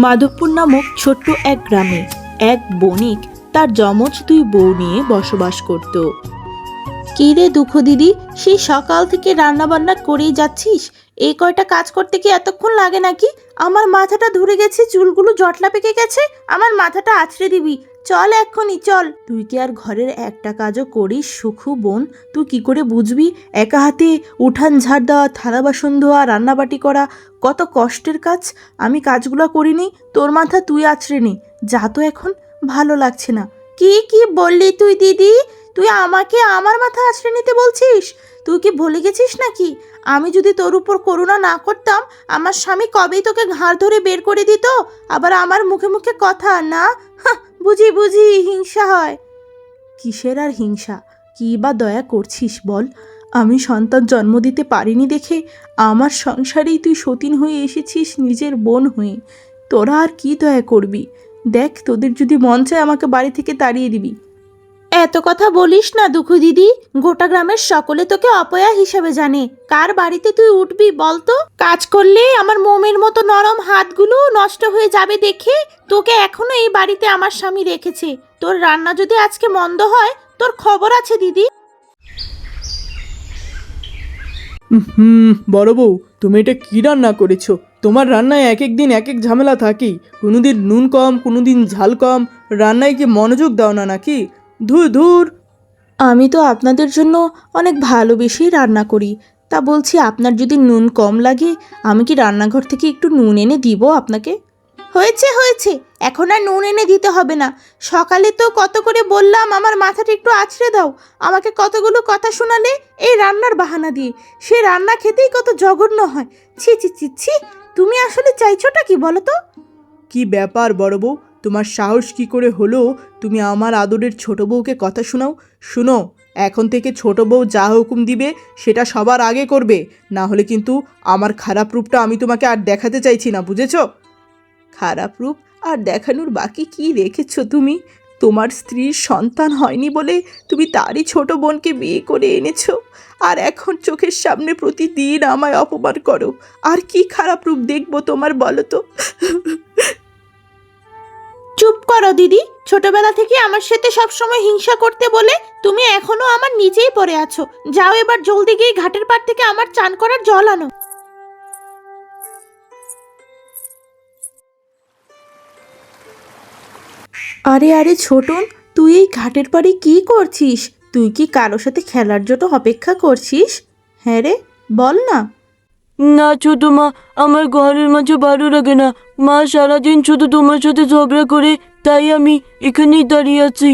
মাধবপুর নামক ছোট্ট এক গ্রামে এক বণিক তার যমজ দুই বউ নিয়ে বসবাস করত। কি রে দুঃখ দিদি, সেই সকাল থেকে রান্না বান্না করেই যাচ্ছিস? এই কয়টা কাজ করতে কি এতক্ষণ লাগে নাকি? আমার মাথাটা ধরে গেছে, চুলগুলো জটলা পেকে গেছে, আমার মাথাটা আছড়ে দিবি। চল এক্ষুনি চল। তুই কি আর ঘরের একটা কাজও করিস সুখু বোন? তুই কি করে বুঝবি একা হাতে উঠান ঝাড় দেওয়া, থালা বাসন ধোয়া, রান্নাবাটি করা কত কষ্টের কাজ? আমি কাজগুলো করিনি, তোর মাথা তুই আছড়ে নি। যা তো এখন, ভালো লাগছে না। কি কি বললি তুই দিদি? তুই আমাকে আমার মাথা আছড়ে নিতে বলছিস? তুই কি ভুলে গেছিস নাকি আমি যদি তোর উপর করুণা না করতাম, আমার স্বামী কবেই তোকে ঘাড় ধরে বের করে দিত? আবার আমার মুখে মুখে কথা না? বুঝি বুঝি হিংসা হয়। কিসের আর হিংসা? কি বা দয়া করছিস বল? আমি সন্তান জন্ম দিতে পারিনি দেখে আমার সংসারেই তুই সতীন হয়ে এসেছিস, নিজের বোন হয়ে। তোরা আর কি দয়া করবি? দেখ, তোদের যদি মন চায় আমাকে বাড়ি থেকে তাড়িয়ে দিবি। এত কথা বলিস না দুঃখু দিদি, গোটা গ্রামের সকলে তোকে অপয়া হিসেবে জানে। কার বাড়িতে তুই উঠবি বলতো? কাজ করলে আমার মোমের মতো নরম হাতগুলো নষ্ট হয়ে যাবে দেখে তোকে এখনো এই বাড়িতে আমার স্বামী রেখেছে। তোর রান্না যদি আজকে মন্দ হয়, তোর খবর আছে দিদি। বড় বউ, তুমি এটা কি রান্না করেছো? তোমার রান্নায় এক এক দিন এক এক ঝামেলা থাকেই। কোনোদিন নুন কম, কোনোদিন ঝাল কম। রান্নায় কি মনোযোগ দাও না নাকি? ধুর ধুর। আমি তো আপনাদের জন্য অনেক ভালোবেসেই রান্না করি। তা বলছি, আপনার যদি নুন কম লাগে, আমি কি রান্নাঘর থেকে একটু নুন এনে দিব আপনাকে? হয়েছে হয়েছে, এখন আর নুন এনে দিতে হবে না। সকালে তো কত করে বললাম আমার মাথাটা একটু আছড়ে দাও, আমাকে কতগুলো কথা শোনালে এই রান্নার বাহানা দিয়ে। সে রান্না খেতেই কত জঘন্য হয়। ছি ছি ছি ছি, তুমি আসলে চাইছোটা কি বলো তো? কি ব্যাপার বড় বউ, তোমার সাহস কি করে হলো তুমি আমার আদরের ছোট বউকে কথা শোনাও? শুনো, এখন থেকে ছোট বউ যা হুকুম দিবে সেটা সবার আগে করবে, না হলে কিন্তু আমার খারাপ রূপটা আমি তোমাকে আর দেখাতে চাইছি না, বুঝেছো? খারাপ রূপ আর দেখানোর বাকি কি রেখেছো তুমি? তোমার স্ত্রীর সন্তান হয়নি বলে তুমি তারই ছোট বোনকে বিয়ে করে এনেছো, আর এখন চোখের সামনে প্রতিদিন আমায় অপমান করো। আর কি খারাপ রূপ দেখবো তোমার, বলো তো? চুপ করো দিদি, ছোটবেলা থেকে আমার সাথে সবসময় হিংসা করতে বলে তুমি এখনো আমার নিচেই পড়ে আছো। যাও এবার জলদি গিয়ে ঘাটের পাড় থেকে আমার চান করার জল আনো। আরে আরে ছোটন, তুই এই ঘাটের পাড়ে কি করছিস? তুই কি কারোর সাথে খেলার জন্য অপেক্ষা করছিস? হ্যাঁ রে, বল না। না ছোট মা, আমার ঘরের মাঝে ভালো লাগে না। মা সারাদিন শুধু তোমার সাথে ঝগড়া করে, তাই আমি এখানেই দাঁড়িয়ে আছি।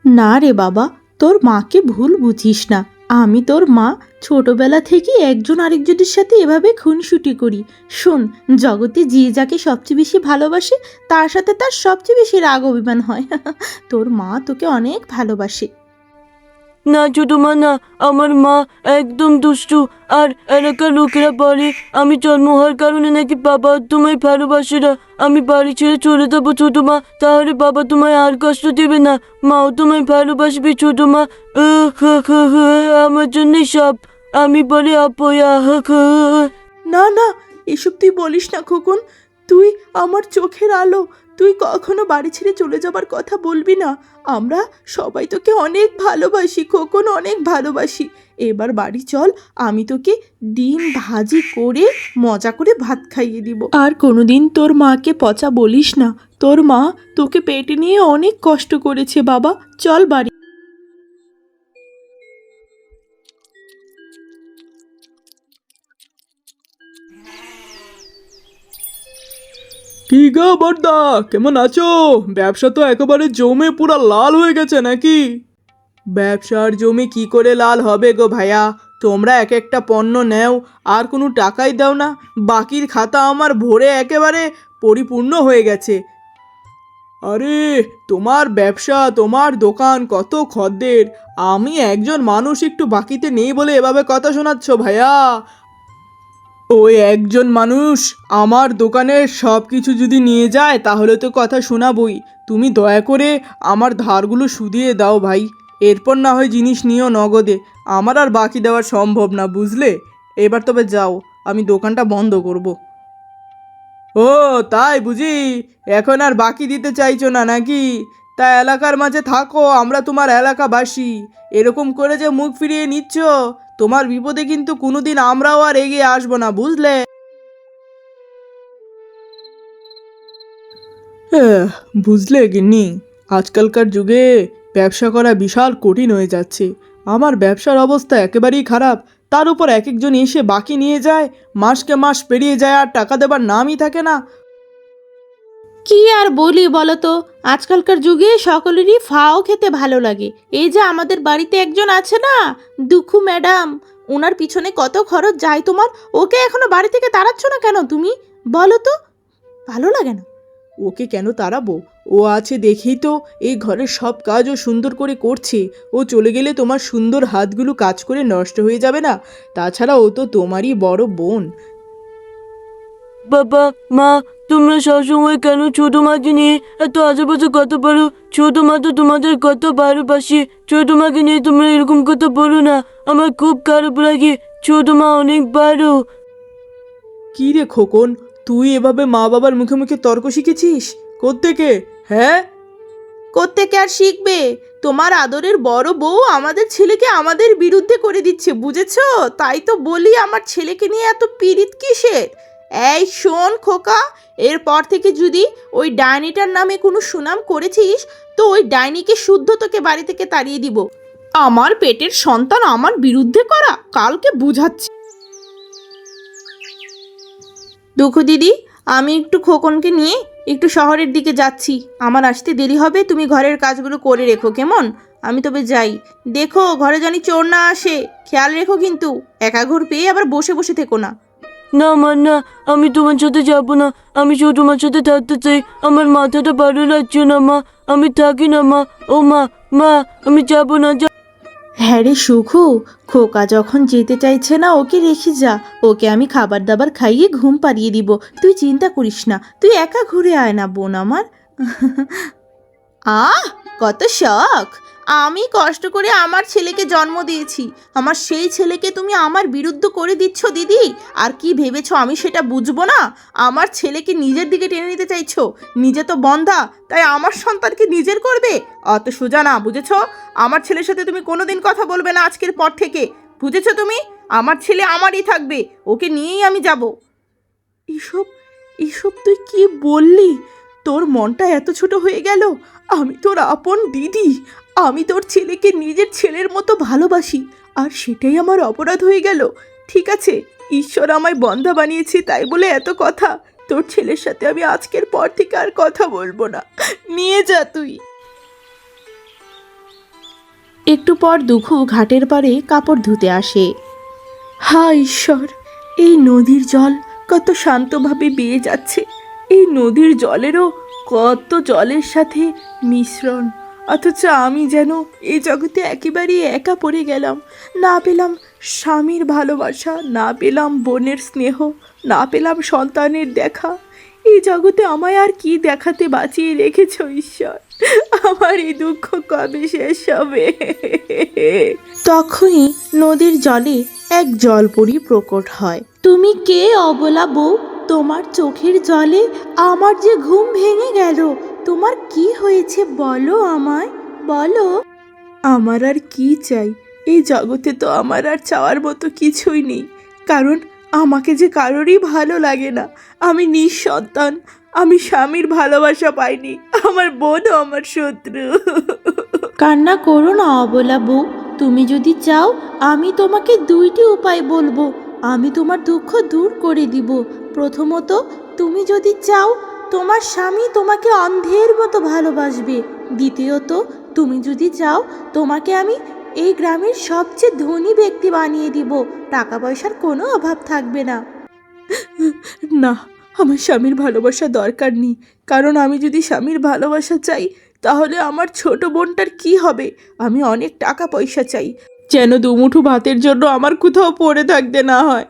না রে বাবা, তোর মাকে ভুল বুঝিস না। আমি তোর মা, ছোটবেলা থেকে একজন আরেকজনের সাথে এভাবে খুনসুটি করি। শোন, জগতে যে যাকে সবচেয়ে বেশি ভালোবাসে, তার সাথে তার সবচেয়ে বেশি রাগ অভিমান হয়। তোর মা তোকে অনেক ভালোবাসে। না ছোট মা, না, আমার মা একদম দুষ্টু। আর এলাকার লোকেরা বলে আমি জন্ম হওয়ার কারণে নাকি বাবা তোমায় ভালোবাসে না। আমি বাড়ি ছেড়ে চলে যাবো ছোট মা, তাহলে বাবা তোমায় আর কষ্ট দেবে না। মাও তোমায় ভালোবাসবে ছোট মা। আমার জন্যই সব। আমি বলি আপয়া। না না, এসব তুই বলিস না খোকন। তুই আমার চোখের আলো, তুই কখনো বাড়ি ছেড়ে চলে যাবার কথা বলবি না। আমরা সবাই তোকে অনেক ভালোবাসি খোকন, অনেক ভালোবাসি। এবার বাড়ি চল, আমি তোকে ডিম ভাজি করে মজা করে ভাত খাইয়ে দিব। আর কোনোদিন তোর মাকে পচা বলিস না। তোর মা তোকে পেটে নিয়ে অনেক কষ্ট করেছে বাবা। চল বাড়ি। কি গো বড়দা, কেমন আছো? ব্যবসা তো একেবারে জমে পুরা লাল হয়ে গেছে নাকি? ব্যবসার জমি কি করে লাল হবে গো ভাইয়া? তোমরা এক একটা পণ্য নেও আর কোনো টাকাই দাও না। বাকির খাতা আমার ভরে একেবারে পরিপূর্ণ হয়ে গেছে। আরে, তোমার ব্যবসা, তোমার দোকান, কত খদ্দের, আমি একজন মানুষ একটু বাকিতে নেই বলে এভাবে কথা শোনাচ্ছ ভাইয়া? ওই একজন মানুষ আমার দোকানের সব কিছু যদি নিয়ে যায় তাহলে তো কথা শোনাবই। তুমি দয়া করে আমার ধারগুলো শুধিয়ে দাও ভাই, এরপর না হয় জিনিস নিও নগদে। আমার আর বাকি দেওয়া সম্ভব না, বুঝলে? এবার তবে যাও, আমি দোকানটা বন্ধ করব। ও তাই বুঝি, এখন আর বাকি দিতে চাইছো না নাকি? তা এলাকার মাঝে থাকো, আমরা তোমার এলাকাবাসী। এরকম করে যে মুখ ফিরিয়ে নিচ্ছ, তোমার বিপদে কিন্তু কোনোদিন আমরাও আর এগিয়ে আসবো না, বুঝলে? বুঝলে গিন্নি, আজকালকার যুগে ব্যবসা করা বিশাল কঠিন হয়ে যাচ্ছে। আমার ব্যবসার অবস্থা একেবারেই খারাপ, তার উপর এক একজন এসে বাকি নিয়ে যায়, মাসকে মাস পেরিয়ে যায় আর টাকা দেবার নামই থাকে না। কি আর বলি বলো তো, আজকালকার যুগে সকলেরই ফাও খেতে ভালো লাগে। এই যে আমাদের বাড়িতে একজন আছে না, দুখু ম্যাডাম, ওনার পিছনে কত খরচ যায় তোমার। ওকে এখনো বাড়ি থেকে তাড়াচ্ছ না কেন তুমি? বলো তো, ভালো লাগে না? ওকে কেন তাড়াবো? ও আছে দেখেই তো এই ঘরের সব কাজও সুন্দর করে করছে। ও চলে গেলে তোমার সুন্দর হাতগুলো কাজ করে নষ্ট হয়ে যাবে না? তাছাড়া ও তো তোমারই বড় বোন। বাবা, মা, তোমরা সবসময় কেন ছোট মাকে নিয়ে এত আশেপাশে কথা বলো? ছোট মা তো তোমাদের কত ভালোবাসে। ছোট মাকে নিয়ে তোমরা এরকম কথা বলো না, আমার খুব খারাপ লাগে। ছোট মা অনেক ভালো। কি রে খোকন, তুই এভাবে মা বাবার মুখে মুখে তর্ক শিখেছিস কোত্থেকে? হ্যাঁ, কোত্থেকে আর শিখবে? তোমার আদরের বড় বউ আমাদের ছেলেকে আমাদের বিরুদ্ধে করে দিচ্ছে, বুঝেছো? তাই তো বলি, আমার ছেলেকে নিয়ে এত পীড়িত কিসের? এই শোন খোকা, এরপর থেকে যদি ওই ডাইনিটার নামে কোনো সুনাম করেছিস, তো ওই ডাইনিকে শুদ্ধ তোকে বাড়ি থেকে তাড়িয়ে দিব। আমার পেটের সন্তান আমার বিরুদ্ধে করা, কালকে বুঝাচ্ছি। দুঃখ দিদি, আমি একটু খোকনকে নিয়ে একটু শহরের দিকে যাচ্ছি, আমার আসতে দেরি হবে। তুমি ঘরের কাজগুলো করে রেখো, কেমন? আমি তবে যাই। দেখো ঘরে জানি চোর না আসে, খেয়াল রেখো কিন্তু। একা ঘর পেয়ে আবার বসে বসে থেকো না। না মা, না, আমি তোমার সাথে যাবো না। আমি শুধু তোমার সাথে থাকতে চাই। আমার মাথাটা ভালো লাগছে না মা, আমি থাকি না মা। ও মা, মা, আমি যাবো না। হ্যাঁ রে সুখু, খোকা যখন যেতে চাইছে না, ওকে রেখে যা। ওকে আমি খাবার দাবার খাইয়ে ঘুম পাড়িয়ে দিব। তুই চিন্তা করিস না, তুই একা ঘুরে আয় না বোন আমার। আহ, কত শখ! আমি কষ্ট করে আমার ছেলেকে জন্ম দিয়েছি, আমার সেই ছেলেকে তুমি আমার বিরুদ্ধ করে দিচ্ছ দিদি। আর কি ভেবেছো আমি সেটা বুঝবো না? আমার ছেলেকে নিজের দিকে টেনে নিতে চাইছো। নিজে তো বন্ধা, তাই আমার সন্তানকে নিজের করবে? অত সোজা না, বুঝেছো? আমার ছেলের সাথে তুমি কোনোদিন কথা বলবে না আজকের পর থেকে, বুঝেছো তুমি? আমার ছেলে আমারই থাকবে, ওকে নিয়েই আমি যাব। এসব এসব তুই কি বললি? তোর মনটা এত ছোট হয়ে গেল? আমি তোর আপন দিদি, আমি তোর ছেলেকে নিজের ছেলের মতো ভালোবাসি, আর সেটাই আমার অপরাধ হয়ে গেল। ঠিক আছে, ঈশ্বর আমায় বন্ধা বানিয়েছে তাই বলে এত কথা। তোর ছেলের সাথে আমি আজকের পর থেকে আর কথা বলবো না, নিয়ে যা তুই। একটু পর দুখু ঘাটের পাড়ে কাপড় ধুতে আসে। হায় ঈশ্বর, এই নদীর জল কত শান্তভাবে বেয়ে যাচ্ছে। এই নদীর জলেরও কত জলের সাথে মিশ্রণ, অথচ আমি যেন এই জগতে একেবারেই একা পড়ে গেলাম। না পেলাম স্বামীর ভালোবাসা, না পেলাম বোনের স্নেহ, না পেলাম সন্তানের দেখা। এই জগতে আমায় আর কি দেখাতে বাঁচিয়ে রেখেছ ঈশ্বর? আমার এই দুঃখ কবে শেষ হবে? তখনই নদীর জলে এক জলপরী প্রকট হয়। তুমি কে অবলা বউ? তোমার চোখের জলে আমার যে ঘুম ভেঙে গেল। তোমার কি হয়েছে বলো আমায়, বলো। আমার আর কি চাই? এই জগতে তো আমার আর চাওয়ার মতো কিছুই নেই, কারণ আমাকে যে কারোরই ভালো লাগে না। আমি নিঃসন্তান, আমি স্বামীর ভালোবাসা পাইনি, আমার বোনও আমার শত্রু। কান্না করো না অবলা বউ, তুমি যদি চাও আমি তোমাকে দুইটি উপায় বলবো। আমি তোমার দুঃখ দূর করে দিব। প্রথমত, তুমি যদি চাও তোমার স্বামী তোমাকে অন্ধের মতো ভালোবাসবে। দ্বিতীয়ত, তুমি যদি চাও তোমাকে আমি এই গ্রামের সবচেয়ে ধনী ব্যক্তি বানিয়ে দিব, টাকা পয়সার কোনো অভাব থাকবে না। না, আমার স্বামীর ভালোবাসা দরকার নেই, কারণ আমি যদি স্বামীর ভালোবাসা চাই তাহলে আমার ছোট বোনটার কি হবে? আমি অনেক টাকা পয়সা চাই, যেন দুমুঠো ভাতের জন্য আমার কোথাও পড়ে থাকতে না হয়।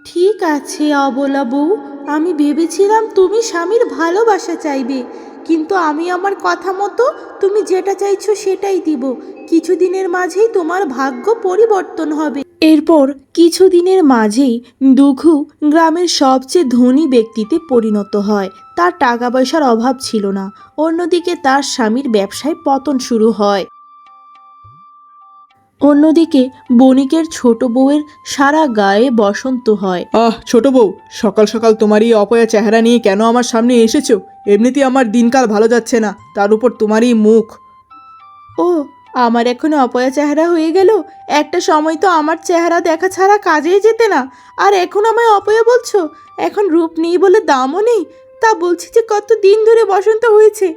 ঠিক আছে অবলা বউ, আমি ভেবেছিলাম তুমি স্বামীর ভালোবাসা চাইবে, কিন্তু আমি আমার কথা মতো তুমি যেটা চাইছো সেটাই দিব। কিছুদিনের মাঝেই তোমার ভাগ্য পরিবর্তন হবে। এরপর কিছুদিনের মাঝেই দুঘু গ্রামের সবচেয়ে ধনী ব্যক্তিতে পরিণত হয়। তার টাকা পয়সার অভাব ছিল না। অন্যদিকে তার স্বামীর ব্যবসায় পতন শুরু হয়। অন্যদিকে বণিকের ছোট বউয়ের সারা গায়ে বসন্ত হয়। ছোট বউ, সকাল সকাল তোমার এই অপয়া চেহারা নিয়ে কেন আমার সামনে এসেছো? এমনিতেই আমার দিনকাল ভালো যাচ্ছে না, তার উপর তোমারই মুখ। ও, আমার এখন অপয়া চেহারা হয়ে গেল? একটা সময় তো আমার চেহারা দেখা ছাড়া কাজেই যেতে না, আর এখন আমায় অপয়া বলছো? এখন রূপ নেই বলে দামও নেই? তা বলছি যে কত দিন ধরে বসন্ত হয়েছে,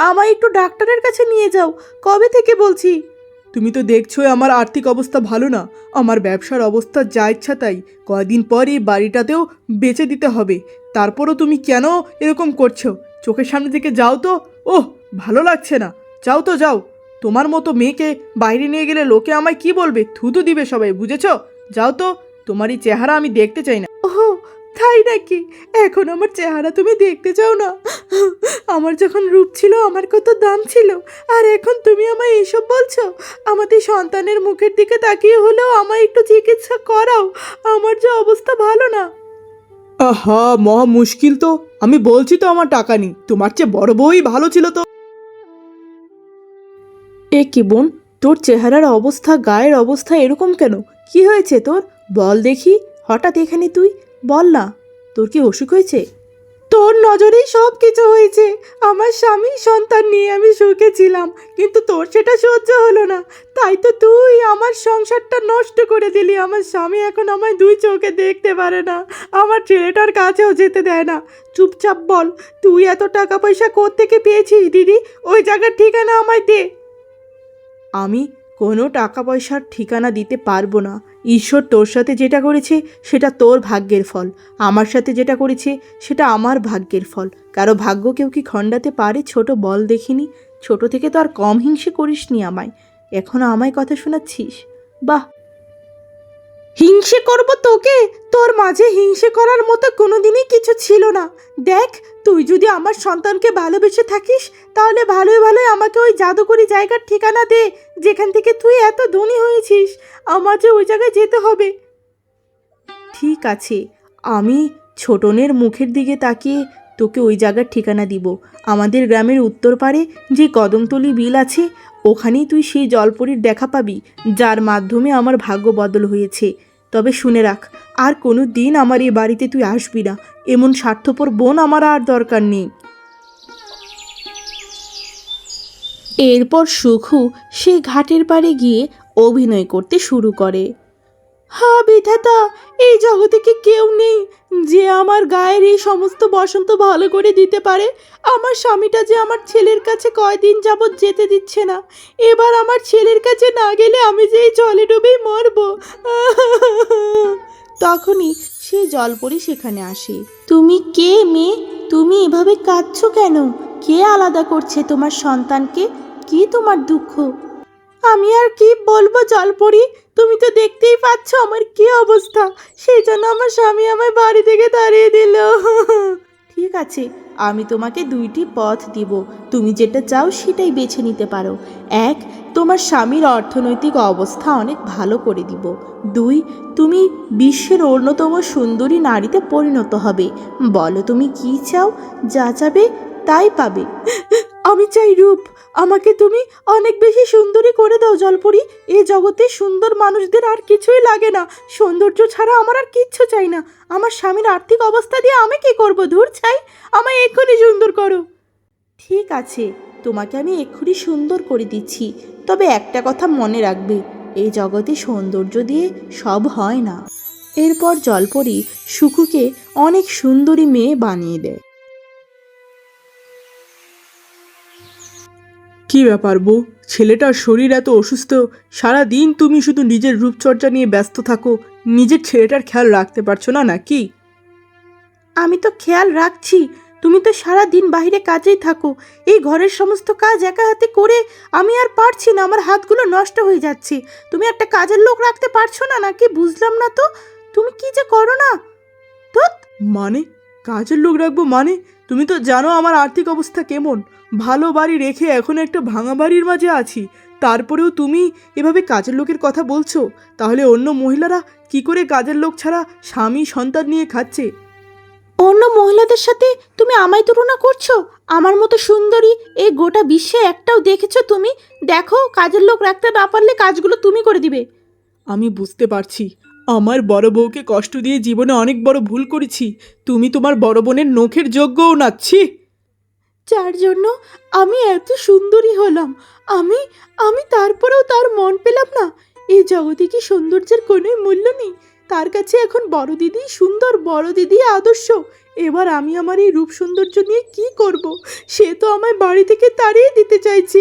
আমায় একটু ডাক্তারের কাছে নিয়ে যাও। কবে থেকে বলছি? তুমি তো দেখছোই আমার আর্থিক অবস্থা ভালো না, আমার ব্যবসার অবস্থা যা ইচ্ছা তাই। কয়দিন পর এই বাড়িটাতেও বেচে দিতে হবে, তারপরও তুমি কেন এরকম করছো? চোখের সামনে থেকে যাও তো। ওহ, ভালো লাগছে না, যাও তো যাও। তোমার মতো মেয়েকে বাইরে নিয়ে গেলে লোকে আমায় কি বলবে? থুতু দিবে সবাই, বুঝেছো? যাও তো, তোমার এই চেহারা আমি দেখতে চাই না। ওহো, তাই নাকি? এখন আমার চেহারা তুমি দেখতে চাও না? আমার যখন রূপ ছিল আমার কত দাম ছিল, আর এখন তুমি আমায় এসব বলছো? আমাদের সন্তানের মুখের দিকে তাকিয়ে হলেও আমায় একটু চিকিৎসা করাও, আমার যে অবস্থা ভালো না। আহা, মহা মুশকিল তো। আমি বলছি তো আমার টাকা নেই, তোমার চেয়ে বড় বউই ভালো ছিল তো। এ কি বোন, তোর চেহারার অবস্থা, গায়ের অবস্থা এরকম কেন? কি হয়েছে তোর? বল দেখি। হঠাৎ এখানে তুই? বল না, তোর কি অসুখ হয়েছে? তোর নজরেই সব কিছু হয়েছে। আমার স্বামী সন্তান নিয়ে আমি সুখে ছিলাম, কিন্তু তোর সেটা সহ্য হলো না, তাই তো তুই আমার সংসারটা নষ্ট করে দিলি। আমার স্বামী এখন আমায় দুই চোখে দেখতে পারে না, আমার ছেলেটার কাছেও যেতে দেয় না। চুপচাপ বল, তুই এত টাকা পয়সা কোত্থেকে পেয়েছিস দিদি? ওই জায়গার ঠিকানা আমায় দে। আমি কোনো টাকা পয়সার ঠিকানা দিতে পারবো না। ঈশ্বর তোর সাথে যেটা করেছে সেটা তোর ভাগ্যের ফল, আমার সাথে যেটা করেছে সেটা আমার ভাগ্যের ফল। কারো ভাগ্য কেউ কি খণ্ডাতে পারে? ছোট, বল দেখিনি। ছোট থেকে তো আর কম হিংসে করিসনি আমায়, এখনো আমায় কথা শোনাচ্ছিস? বাহ, হিংসে করব তোকে? তোর মাঝে হিংসে করার মতো কোনোদিনই কিছু ছিল না। দেখ, তুই যদি আমার সন্তানকে ভালোবেসে থাকিস তাহলে ভালোই ভালোই আমাকে ওই জাদুকরি জায়গার ঠিকানা দে, যেখান থেকে তুই এত ধনী হয়েছিস। আমার যে ওই জায়গায় যেতে হবে। ঠিক আছে, আমি ছোটনের মুখের দিকে তাকিয়ে তোকে ওই জায়গার ঠিকানা দিব। আমাদের গ্রামের উত্তর পাড়ে যে কদমতলি বিল আছে, ওখানেই তুই সেই জলপরীর দেখা পাবি, যার মাধ্যমে আমার ভাগ্য বদল হয়েছে। তবে শুনে রাখ, আর কোনো দিন আমার এই বাড়িতে তুই আসবি না। এমন স্বার্থপর বোন আমার আর দরকার নেই। এরপর সুখু সে ঘাটের পাড়ে গিয়ে অভিনয় করতে শুরু করে। হা বিধাতা, এই জগতে কি কেউ নেই যে আমার গায়ের এই সমস্ত বসন্ত ভালো করে দিতে পারে? আমার স্বামীটা যে আমার ছেলের কাছে কয়দিন যাবৎ যেতে দিচ্ছে না। এবার আমার ছেলের কাছে না গেলে আমি যে এই জলে ডুবেই মরবো। তখনই সে জলপরি সেখানে আসে। তুমি কে মেয়ে? তুমি এভাবে কাঁদছো কেন? কে আলাদা করছে তোমার সন্তানকে? কি তোমার দুঃখ? আমি আর কি বলবো জলপরি, তুমি তো দেখতেই পাচ্ছ আমার কি অবস্থা। সেই জন্য আমার স্বামী আমায় বাড়ি থেকে তাড়িয়ে দিল। ঠিক আছে, আমি তোমাকে দুইটি পথ দিব, তুমি যেটা চাও সেটাই বেছে নিতে পারো। এক, তোমার স্বামীর অর্থনৈতিক অবস্থা অনেক ভালো করে দিব। দুই, তুমি বিশ্বের অন্যতম সুন্দরী নারীতে পরিণত হবে। বলো তুমি কি চাও? যা চাবে তাই পাবে। আমি চাই রূপ। আমাকে তুমি অনেক বেশি সুন্দরী করে দাও জলপরি। এই জগতে সুন্দর মানুষদের আর কিছুই লাগে না। সৌন্দর্য ছাড়া আমার আর কিচ্ছু চাই না। আমার স্বামীর আর্থিক অবস্থা দিয়ে আমি কি করব? ধুর ছাই, আমায় এক্ষুনি সুন্দর করো। ঠিক আছে, তোমাকে আমি এক্ষুনি সুন্দর করে দিচ্ছি, তবে একটা কথা মনে রাখবে, এই জগতে সৌন্দর্য দিয়ে সব হয় না। এরপর জলপরি সুকুকে অনেক সুন্দরী মেয়ে বানিয়ে দেয়। কি ব্যাপার বউ, ছেলেটার শরীর এত অসুস্থ, সারা দিন তুমি শুধু নিজের রূপচর্চা নিয়ে ব্যস্ত থাকো, নিজের ছেলেটার খেয়াল রাখতে পারছো না নাকি? আমি তো খেয়াল রাখছি, তুমি তো সারা দিন বাইরে কাজেই থাকো। এই ঘরের সমস্ত কাজ একা হাতে করে আমি আর পারছি না, আমার হাতগুলো নষ্ট হয়ে যাচ্ছে। তুমি একটা কাজের লোক রাখতে পারছো না নাকি? বুঝলাম না তো, তুমি কি যে করো না। ধুৎ। মানে কাজের লোক রাখবো মানে? তুমি তো জানো আমার আর্থিক অবস্থা কেমন। ভালো বাড়ি রেখে এখন একটা ভাঙা বাড়ির মাঝে আছি, তারপরেও তুমি এভাবে কাজের লোকের কথা বলছো। তাহলে অন্য মহিলারা কি করে কাজের লোক ছাড়া স্বামী সন্তান নিয়ে খাচ্ছে? অন্য মহিলাদের সাথে তুমি আমায় তুলনা করছো? আমার মতো সুন্দরী এই গোটা বিশ্বে একটাও দেখেছো তুমি? দেখো, কাজের লোক রাখতে না পারলে কাজগুলো তুমি করে দিবে। আমি বুঝতে পারছি আমার বড় বউকে কষ্ট দিয়ে জীবনে অনেক বড় ভুল করেছি। তুমি তোমার বড় বোনের নখের যোগ্যও নাচ্ছি। যার জন্য আমি এত সুন্দরী হলাম, আমি আমি তারপরেও তার মন পেলাম না। এই জগতে কি সৌন্দর্যের কোনো মূল্য নেই? তার কাছে এখন বড় দিদি সুন্দর, বড় দিদি আদর্শ। এবার আমি আমার এই রূপ সৌন্দর্য নিয়ে কি করব? সে তো আমায় বাড়ি থেকে তাড়িয়ে দিতে চাইছে।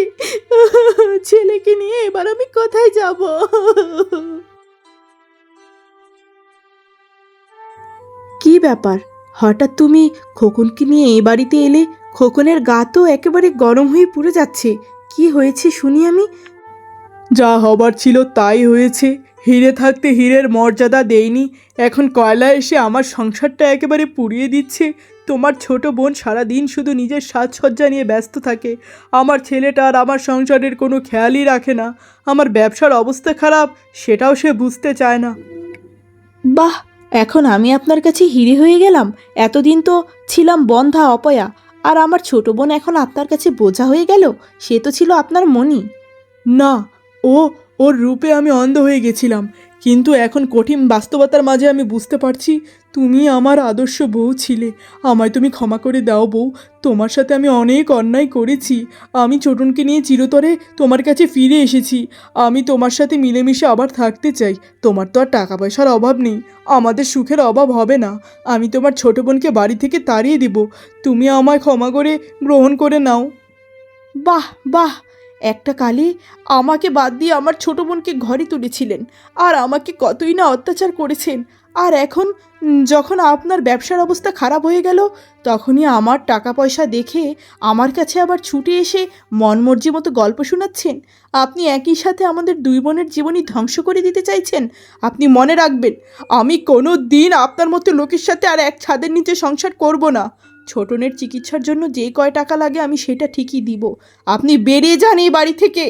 ছেলেকে নিয়ে এবার আমি কোথায় যাব? কি ব্যাপার, হঠাৎ তুমি খোকনকে নিয়ে এই বাড়িতে এলে? খোকনের গা তো একেবারে গরম হয়ে পুড়ে যাচ্ছে। কি হয়েছে শুনি আমি। যা হবার ছিল তাই হয়েছে। হিরে থাকতে হীরের মর্যাদা দেয়নি, এখন কয়লা এসে আমার সংসারটা একেবারে পুড়িয়ে দিচ্ছে। তোমার ছোট বোন সারাদিন শুধু নিজের সাজসজ্জা নিয়ে ব্যস্ত থাকে। আমার ছেলেটা আর আমার সংসারের কোনো খেয়ালই রাখে না। আমার ব্যবসার অবস্থা খারাপ, সেটাও সে বুঝতে চায় না। বাহ, এখন আমি আপনার কাছে হিরে হয়ে গেলাম। এতদিন তো ছিলাম বন্ধা অপয়া, আর আমার ছোট বোন এখন আপনার কাছে বোঝা হয়ে গেল। সে তো ছিল আপনার মনি। না, ওর রূপে আমি অন্ধ হয়ে গেছিলাম, কিন্তু এখন কঠিন বাস্তবতার মাঝে আমি বুঝতে পারছি তুমি আমার আদর্শ বউ ছিলে। আমায় তুমি ক্ষমা করে দাও বউ, তোমার সাথে আমি অনেক অন্যায় করেছি। আমি ছোটনকে নিয়ে চিরতরে তোমার কাছে ফিরে এসেছি। আমি তোমার সাথে মিলেমিশে আবার থাকতে চাই। তোমার তো আর টাকা পয়সার অভাব নেই, আমাদের সুখের অভাব হবে না। আমি তোমার ছোট বোনকে বাড়ি থেকে তাড়িয়ে দিব, তুমি আমায় ক্ষমা করে গ্রহণ করে নাও। বাহ বাহ, একটা কালে আমাকে বাদ দিয়ে আমার ছোট বোনকে ঘরে তুলেছিলেন, আর আমাকে কতই না অত্যাচার করেছেন। আর এখন যখন আপনার ব্যবসার অবস্থা খারাপ হয়ে গেল, তখনই আমার টাকা পয়সা দেখে আমার কাছে আবার ছুটে এসে মনমর্জি মতো গল্প শোনাচ্ছেন। আপনি একই সাথে আমাদের দুই বোনের জীবনই ধ্বংস করে দিতে চাইছেন। আপনি মনে রাখবেন, আমি কোনো দিন আপনার মতো লোকের সাথে আর এক ছাদের নিচে সংসার করব না। ছোটনের চিকিৎসার জন্য যে কয় টাকা লাগে আমি সেটা ঠিকই দিব। আপনি বেরিয়ে যান এই বাড়ি থেকে।